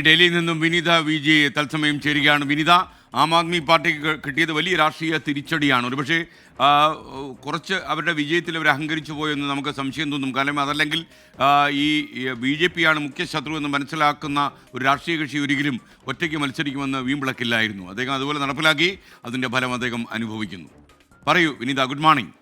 ഡൽഹിയിൽ നിന്നും വിനീത വിജി തത്സമയം ചേരുകയാണ്. വിനീത, ആം ആദ്മി പാർട്ടിക്ക് കിട്ടിയത് വലിയ രാഷ്ട്രീയ തിരിച്ചടിയാണ്. ഒരുപക്ഷെ കുറച്ച് അവരുടെ വിജയത്തിൽ അവർ അഹങ്കരിച്ചു പോയെന്ന് നമുക്ക് സംശയം തോന്നും. കാരണം അതല്ലെങ്കിൽ ഈ BJP ആണ് മുഖ്യ ശത്രു എന്ന് മനസ്സിലാക്കുന്ന ഒരു രാഷ്ട്രീയ കക്ഷി ഒരിക്കലും ഒറ്റയ്ക്ക് മത്സരിക്കുമെന്ന് വീമ്പിളക്കില്ലായിരുന്നു. അദ്ദേഹം അതുപോലെ നടപ്പിലാക്കി, അതിൻ്റെ ഫലം അദ്ദേഹം അനുഭവിക്കുന്നു. പറയൂ Vineetha, good morning.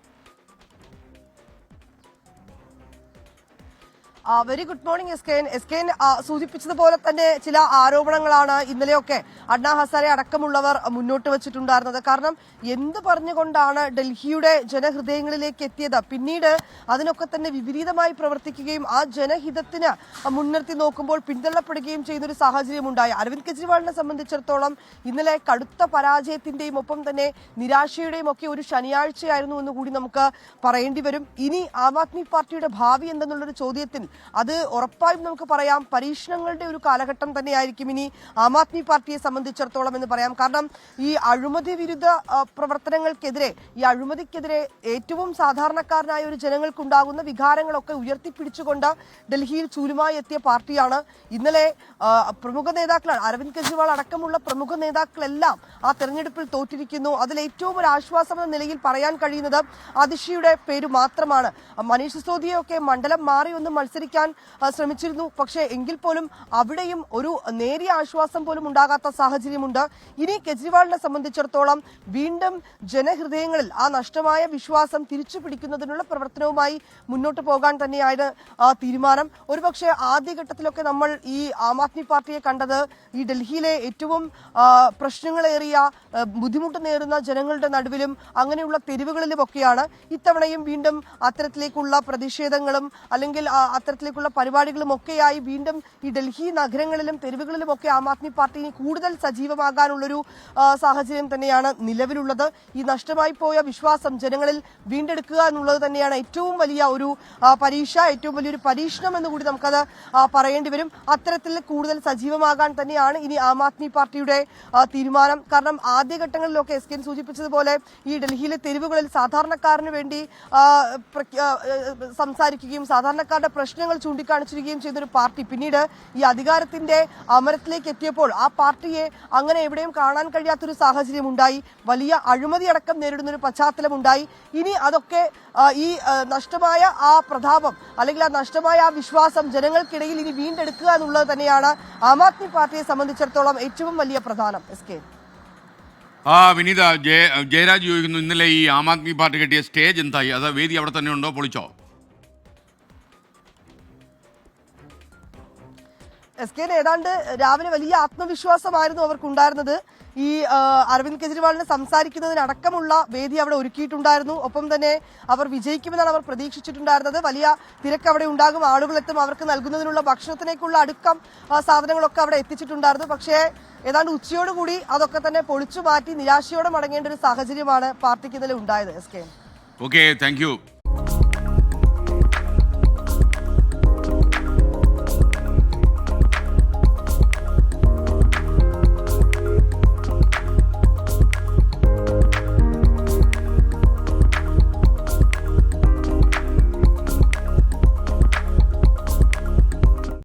Very good morning എസ്കെൻ സൂചിപ്പിച്ചതുപോലെ തന്നെ ചില ആരോപണങ്ങളാണ് ഇന്നലെയൊക്കെ അണ്ണാ ഹസാരെ അടക്കമുള്ളവർ മുന്നോട്ട് വെച്ചിട്ടുണ്ടായിരുന്നത്. കാരണം എന്ത് പറഞ്ഞുകൊണ്ടാണ് ഡൽഹിയുടെ ജനഹൃദയങ്ങളിലേക്ക് എത്തിയത്, പിന്നീട് അതിനൊക്കെ തന്നെ വിപരീതമായി പ്രവർത്തിക്കുകയും ആ ജനഹിതത്തിന് മുൻനിർത്തി നോക്കുമ്പോൾ പിന്തള്ളപ്പെടുകയും ചെയ്യുന്ന ഒരു സാഹചര്യം ഉണ്ടായി. അരവിന്ദ് കെജ്രിവാളിനെ സംബന്ധിച്ചിടത്തോളം ഇന്നലെ കടുത്ത പരാജയത്തിന്റെയും ഒപ്പം തന്നെ നിരാശയുടെയും ഒക്കെ ഒരു ശനിയാഴ്ചയായിരുന്നു എന്ന് കൂടി നമുക്ക് പറയേണ്ടി വരും. ഇനി ആം ആദ്മി പാർട്ടിയുടെ ഭാവി എന്തെന്നുള്ളൊരു ചോദ്യത്തിൽ അത് ഉറപ്പായും നമുക്ക് പറയാം പരീക്ഷണങ്ങളുടെ ഒരു കാലഘട്ടം തന്നെയായിരിക്കും ഇനി ആം ആദ്മി പാർട്ടിയെ സംബന്ധിച്ചിടത്തോളം എന്ന് പറയാം. കാരണം ഈ അഴിമതി വിരുദ്ധ പ്രവർത്തനങ്ങൾക്കെതിരെ, ഈ അഴിമതിക്കെതിരെ ഏറ്റവും സാധാരണക്കാരനായ ഒരു ജനങ്ങൾക്കുണ്ടാകുന്ന വികാരങ്ങളൊക്കെ ഉയർത്തിപ്പിടിച്ചുകൊണ്ട് ഡൽഹിയിൽ ചൂലുമായി എത്തിയ പാർട്ടിയാണ്. ഇന്നലെ പ്രമുഖ നേതാക്കളാണ്, അരവിന്ദ് കെജ്രിവാൾ അടക്കമുള്ള പ്രമുഖ നേതാക്കളെല്ലാം ആ തെരഞ്ഞെടുപ്പിൽ തോറ്റിരിക്കുന്നു. അതിൽ ഏറ്റവും ഒരു ആശ്വാസം എന്ന നിലയിൽ പറയാൻ കഴിയുന്നത് അതിഷിയുടെ പേര് മാത്രമാണ്. മനീഷ് സിസോദിയൊക്കെ മണ്ഡലം മാറി ഒന്ന് മത്സരിക്കാൻ ശ്രമിച്ചിരുന്നു. പക്ഷേ എങ്കിൽ പോലും അവിടെയും ഒരു നേരിയ ആശ്വാസം പോലും ഉണ്ടാകാത്ത സാഹചര്യമുണ്ട്. ഇനി കെജ്രിവാളിനെ സംബന്ധിച്ചിടത്തോളം വീണ്ടും ജനഹൃദയങ്ങളിൽ ആ നഷ്ടമായ വിശ്വാസം തിരിച്ചു പിടിക്കുന്നതിനുള്ള പ്രവർത്തനവുമായി മുന്നോട്ട് പോകാൻ തന്നെയാണ് തീരുമാനം. ഒരുപക്ഷെ ആദ്യഘട്ടത്തിലൊക്കെ നമ്മൾ ഈ ആം ആദ്മി പാർട്ടിയെ കണ്ടത് ഈ ഡൽഹിയിലെ ഏറ്റവും പ്രശ്നങ്ങളേറിയ ബുദ്ധിമുട്ട് നേരുന്ന ജനങ്ങളുടെ നടുവിലും അങ്ങനെയുള്ള തെരുവുകളിലുമൊക്കെയാണ്. ഇത്തവണയും വീണ്ടും അത്തരത്തിലേക്കുള്ള പ്രതിഷേധങ്ങളും അല്ലെങ്കിൽ അത്തരത്തിലേക്കുള്ള പരിപാടികളും ഒക്കെയായി വീണ്ടും ഈ ഡൽഹി നഗരങ്ങളിലും തെരുവുകളിലുമൊക്കെ ആം ആദ്മി പാർട്ടി കൂടുതൽ സജീവമാകാനുള്ളൊരു സാഹചര്യം തന്നെയാണ് നിലവിലുള്ളത്. ഈ നഷ്ടമായി പോയ വിശ്വാസം ജനങ്ങളിൽ വീണ്ടെടുക്കുക എന്നുള്ളത് തന്നെയാണ് ഏറ്റവും വലിയ ഒരു പരീക്ഷ, ഏറ്റവും വലിയൊരു പരീക്ഷണം എന്ന് കൂടി നമുക്കത് പറയേണ്ടി വരും. അത്തരത്തിൽ കൂടുതൽ സജീവമാകാൻ തന്നെയാണ് ഇനി ആം ആദ്മി പാർട്ടിയുടെ തീരുമാനം. കാരണം ആദ്യഘട്ടങ്ങളിലൊക്കെ എസ്കെൻ സൂചിപ്പിച്ചതുപോലെ ഈ ഡൽഹിയിലെ തെരുവുകളിൽ സാധാരണക്കാരന് വേണ്ടി സംസാരിക്കുകയും സാധാരണക്കാരുടെ പ്രശ്നങ്ങൾ ചൂണ്ടിക്കാണിച്ചിരിക്കുകയും ചെയ്തൊരു പാർട്ടി പിന്നീട് ഈ അധികാരത്തിന്റെ അമരത്തിലേക്ക് എത്തിയപ്പോൾ ആ പാർട്ടിയെ അങ്ങനെ എവിടെയും കാണാൻ കഴിയാത്തൊരു സാഹചര്യം ഉണ്ടായി. വലിയ അഴിമതി അടക്കം നേരിടുന്ന ഒരു പശ്ചാത്തലം ഉണ്ടായി. ഇനി അതൊക്കെ ഈ നഷ്ടമായ ആ പ്രതാപം അല്ലെങ്കിൽ ആ നഷ്ടമായ ആ വിശ്വാസം ജനങ്ങൾക്കിടയിൽ ഇനി വീണ്ടെടുക്കുക എന്നുള്ളത് തന്നെയാണ് ആം ആദ്മി പാർട്ടിയെ സംബന്ധിച്ചിടത്തോളം ഏറ്റവും വലിയ പ്രധാനം. എസ്കെ വിനീത, ജയരാജ് ചോദിക്കുന്നു, ഇന്നലെ ഈ ആം ആദ്മി പാർട്ടി കിട്ടിയ സ്റ്റേജ് എന്തായി? അത് വേദി അവിടെ തന്നെ ഉണ്ടോ, പൊളിച്ചോ? എസ്കെൻ ഏതാണ്ട് രാവിലെ വലിയ ആത്മവിശ്വാസമായിരുന്നു അവർക്കുണ്ടായിരുന്നത്. ഈ അരവിന്ദ് കെജ്രിവാളിനെ സംസാരിക്കുന്നതിനടക്കമുള്ള വേദി അവിടെ ഒരുക്കിയിട്ടുണ്ടായിരുന്നു. ഒപ്പം തന്നെ അവർ വിജയിക്കുമെന്നാണ് അവർ പ്രതീക്ഷിച്ചിട്ടുണ്ടായിരുന്നത്. വലിയ തിരക്ക് അവിടെ ഉണ്ടാകും, ആളുകളെത്തും, അവർക്ക് നൽകുന്നതിനുള്ള ഭക്ഷണത്തിലേക്കുള്ള അടുക്കം സാധനങ്ങളൊക്കെ അവിടെ എത്തിച്ചിട്ടുണ്ടായിരുന്നു. പക്ഷേ ഏതാണ്ട് ഉച്ചയോടുകൂടി അതൊക്കെ തന്നെ പൊളിച്ചു മാറ്റി നിരാശയോടെ മടങ്ങേണ്ട ഒരു സാഹചര്യമാണ് പാർട്ടിക്ക് ഇന്നലെ ഉണ്ടായത്. S K okay, thank you.